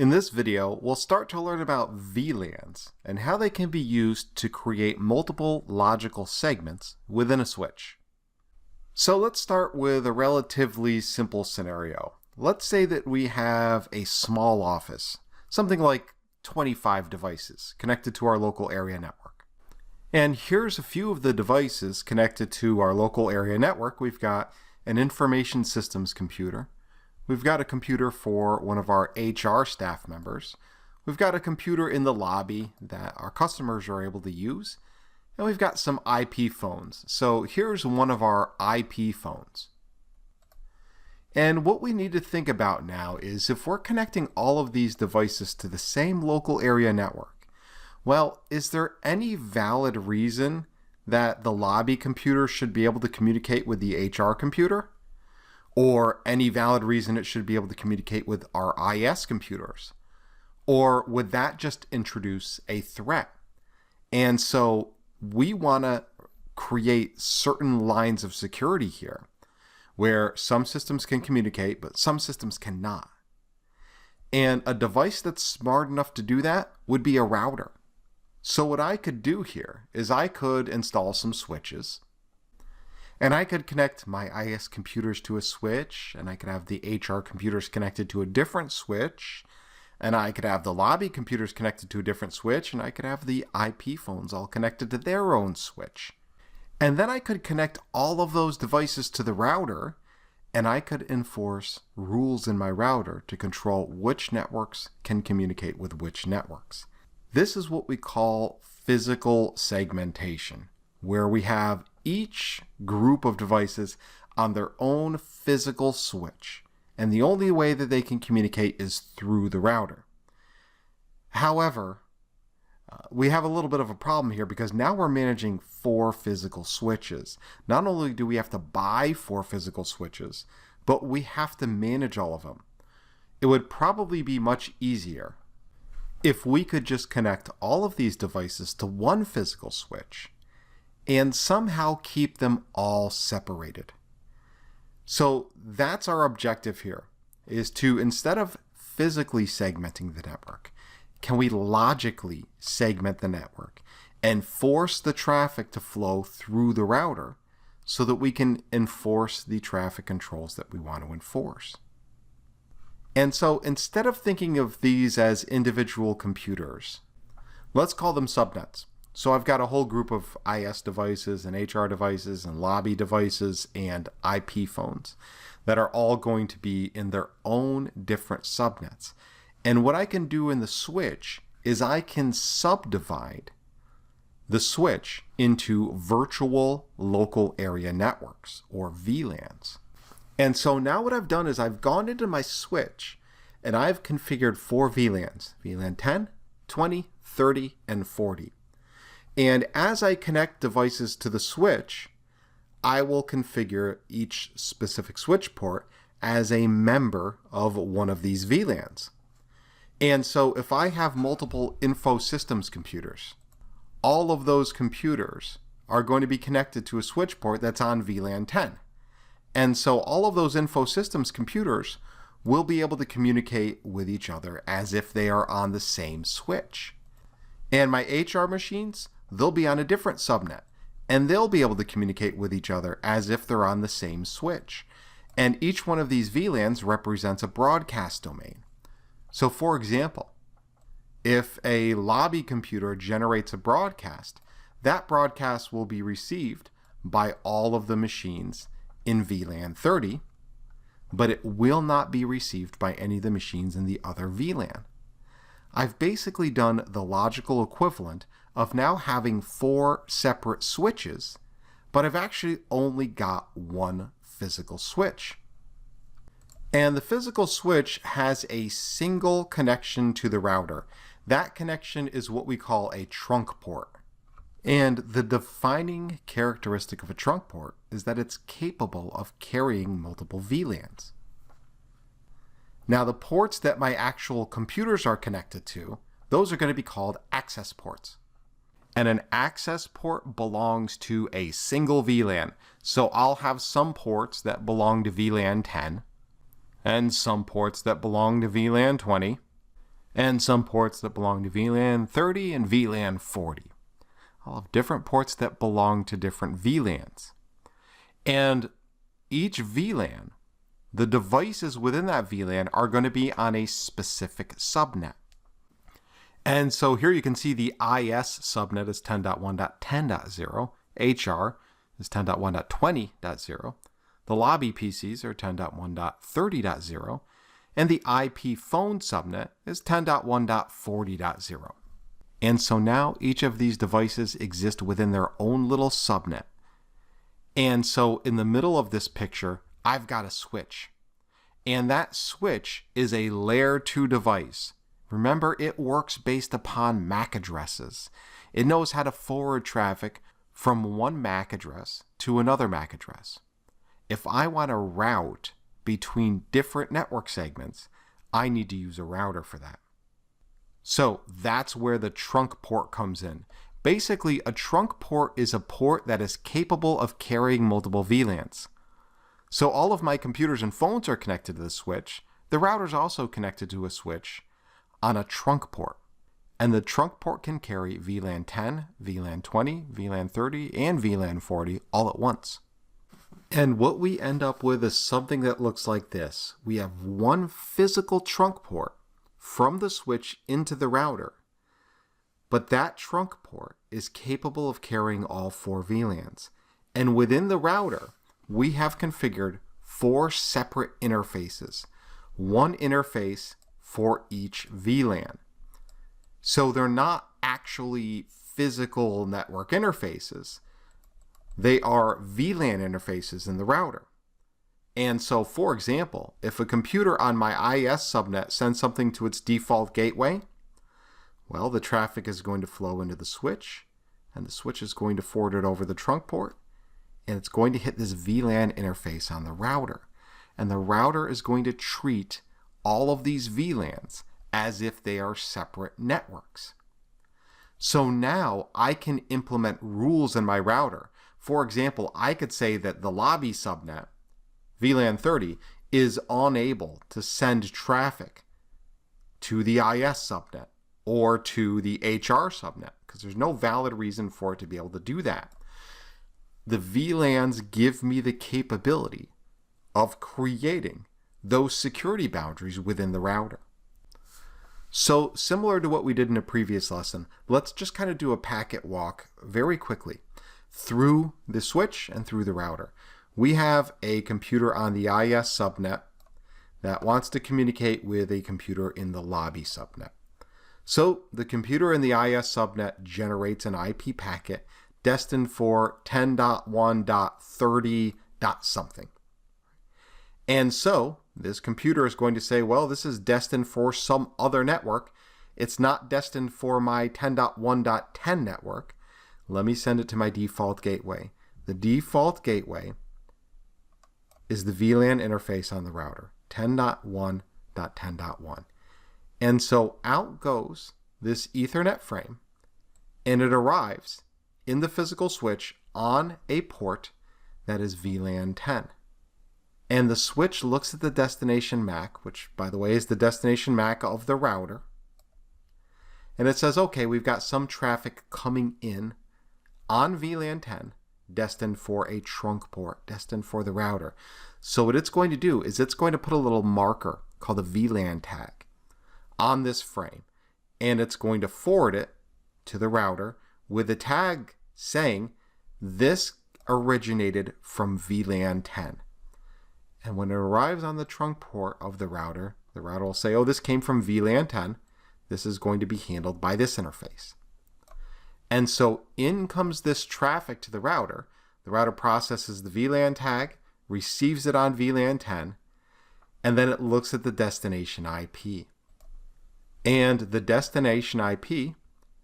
In this video, we'll start to learn about VLANs and how they can be used to create multiple logical segments within a switch. So let's start with a relatively simple scenario. Let's say that we have a small office, something like 25 devices connected to our local area network. And here's a few of the devices connected to our local area network. We've got an information systems computer. We've got a computer for one of our HR staff members. We've got a computer in the lobby that our customers are able to use. And we've got some IP phones. So here's one of our IP phones. And what we need to think about now is if we're connecting all of these devices to the same local area network, well, is there any valid reason that the lobby computer should be able to communicate with the HR computer? Or any valid reason it should be able to communicate with our IS computers? Or would that just introduce a threat? And so we want to create certain lines of security here where some systems can communicate, but some systems cannot. And a device that's smart enough to do that would be a router. So what I could do here is I could install some switches, and I could connect my IS computers to a switch, and I could have the HR computers connected to a different switch, and I could have the lobby computers connected to a different switch, and I could have the IP phones all connected to their own switch. And then I could connect all of those devices to the router, and I could enforce rules in my router to control which networks can communicate with which networks. This is what we call physical segmentation, where we have each group of devices on their own physical switch, and the only way that they can communicate is through the router. However, we have a little bit of a problem here because now we're managing 4 physical switches. Not only do we have to buy 4 physical switches, but we have to manage all of them. It would probably be much easier if we could just connect all of these devices to one physical switch and somehow keep them all separated. So that's our objective here, is to, instead of physically segmenting the network, can we logically segment the network and force the traffic to flow through the router so that we can enforce the traffic controls that we want to enforce. And so instead of thinking of these as individual computers, let's call them subnets. So I've got a whole group of IS devices and HR devices and lobby devices and IP phones that are all going to be in their own different subnets. And what I can do in the switch is I can subdivide the switch into virtual local area networks, or VLANs. And so now what I've done is I've gone into my switch and I've configured 4 VLANs, VLAN 10, 20, 30, and 40. And as I connect devices to the switch, I will configure each specific switch port as a member of one of these VLANs. And so if I have multiple info systems computers, all of those computers are going to be connected to a switch port that's on VLAN 10. And so all of those info systems computers will be able to communicate with each other as if they are on the same switch. And my HR machines, they'll be on a different subnet, and they'll be able to communicate with each other as if they're on the same switch. And each one of these VLANs represents a broadcast domain. So for example, if a lobby computer generates a broadcast, that broadcast will be received by all of the machines in VLAN 30, but it will not be received by any of the machines in the other VLAN. I've basically done the logical equivalent of now having 4 separate switches, but I've actually only got one physical switch. And the physical switch has a single connection to the router. That connection is what we call a trunk port. And the defining characteristic of a trunk port is that it's capable of carrying multiple VLANs. Now the ports that my actual computers are connected to, those are going to be called access ports. And an access port belongs to a single VLAN. So I'll have some ports that belong to VLAN 10, and some ports that belong to VLAN 20, and some ports that belong to VLAN 30 and VLAN 40. I'll have different ports that belong to different VLANs. And each VLAN, the devices within that VLAN are going to be on a specific subnet. And so here you can see the IS subnet is 10.1.10.0, HR is 10.1.20.0, the lobby PCs are 10.1.30.0, and the IP phone subnet is 10.1.40.0. And so now each of these devices exist within their own little subnet. And so in the middle of this picture, I've got a switch. And that switch is a layer 2 device. Remember, it works based upon MAC addresses. It knows how to forward traffic from one MAC address to another MAC address. If I want to route between different network segments, I need to use a router for that. So that's where the trunk port comes in. Basically, a trunk port is a port that is capable of carrying multiple VLANs. So all of my computers and phones are connected to the switch. The router is also connected to a switch on a trunk port. And the trunk port can carry VLAN 10, VLAN 20, VLAN 30, and VLAN 40 all at once. And what we end up with is something that looks like this. We have one physical trunk port from the switch into the router. But that trunk port is capable of carrying all 4 VLANs. And within the router, we have configured 4 separate interfaces. One interface for each VLAN. So they're not actually physical network interfaces. They are VLAN interfaces in the router. And so, for example, if a computer on my IS subnet sends something to its default gateway, well, the traffic is going to flow into the switch, and the switch is going to forward it over the trunk port, and it's going to hit this VLAN interface on the router. And the router is going to treat all of these VLANs as if they are separate networks. So now I can implement rules in my router. For example, I could say that the lobby subnet, VLAN 30, is unable to send traffic to the IS subnet or to the HR subnet because there's no valid reason for it to be able to do that. The VLANs give me the capability of creating those security boundaries within the router. So similar to what we did in a previous lesson, let's just kind of do a packet walk very quickly through the switch and through the router. We have a computer on the IS subnet that wants to communicate with a computer in the lobby subnet. So the computer in the IS subnet generates an IP packet destined for 10.1.30. something. And so this computer is going to say, well, this is destined for some other network. It's not destined for my 10.1.10 network. Let me send it to my default gateway. The default gateway is the VLAN interface on the router, 10.1.10.1. And so out goes this Ethernet frame, and it arrives in the physical switch on a port that is VLAN 10. And the switch looks at the destination MAC, which, by the way, is the destination MAC of the router. And it says, okay, we've got some traffic coming in on VLAN 10, destined for a trunk port, destined for the router. So what it's going to do is it's going to put a little marker called a VLAN tag on this frame. And it's going to forward it to the router with a tag saying, this originated from VLAN 10. And when it arrives on the trunk port of the router will say, oh, this came from VLAN 10. This is going to be handled by this interface. And so in comes this traffic to the router. The router processes the VLAN tag, receives it on VLAN 10, and then it looks at the destination IP. And the destination IP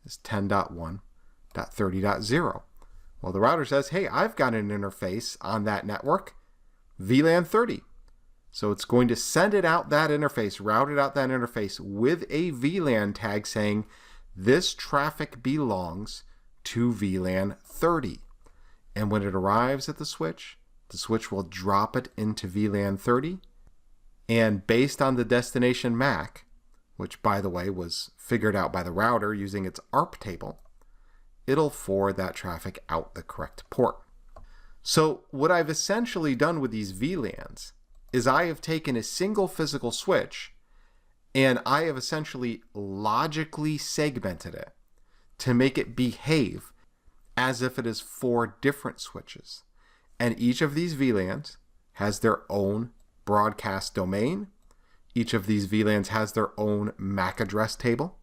is 10.1.30.0. Well, the router says, hey, I've got an interface on that network, VLAN 30. So it's going to send it out that interface, route it out that interface with a VLAN tag saying this traffic belongs to VLAN 30. And when it arrives at the switch will drop it into VLAN 30. And based on the destination MAC, which by the way was figured out by the router using its ARP table, it'll forward that traffic out the correct port. So what I've essentially done with these VLANs is I have taken a single physical switch and I have essentially logically segmented it to make it behave as if it is 4 different switches. And each of these VLANs has their own broadcast domain. Each of these VLANs has their own MAC address table.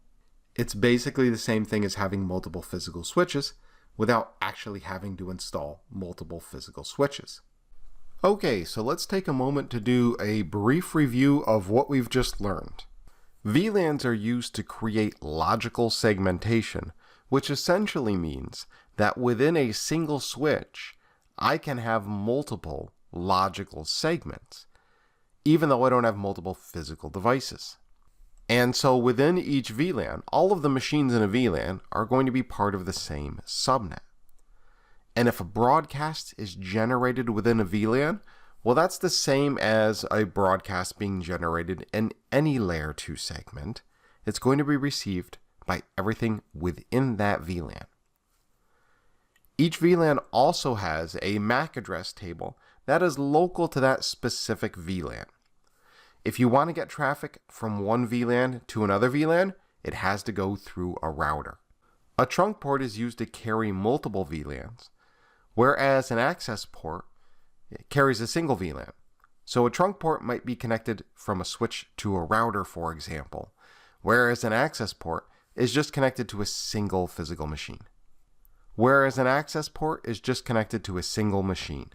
It's basically the same thing as having multiple physical switches without actually having to install multiple physical switches. Okay, so let's take a moment to do a brief review of what we've just learned. VLANs are used to create logical segmentation, which essentially means that within a single switch, I can have multiple logical segments, even though I don't have multiple physical devices. And so within each VLAN, all of the machines in a VLAN are going to be part of the same subnet. And if a broadcast is generated within a VLAN, well, that's the same as a broadcast being generated in any layer 2 segment. It's going to be received by everything within that VLAN. Each VLAN also has a MAC address table that is local to that specific VLAN. If you want to get traffic from one VLAN to another VLAN, it has to go through a router. A trunk port is used to carry multiple VLANs, whereas an access port carries a single VLAN. So a trunk port might be connected from a switch to a router, for example, whereas an access port is just connected to a single physical machine. Whereas an access port is just connected to a single machine.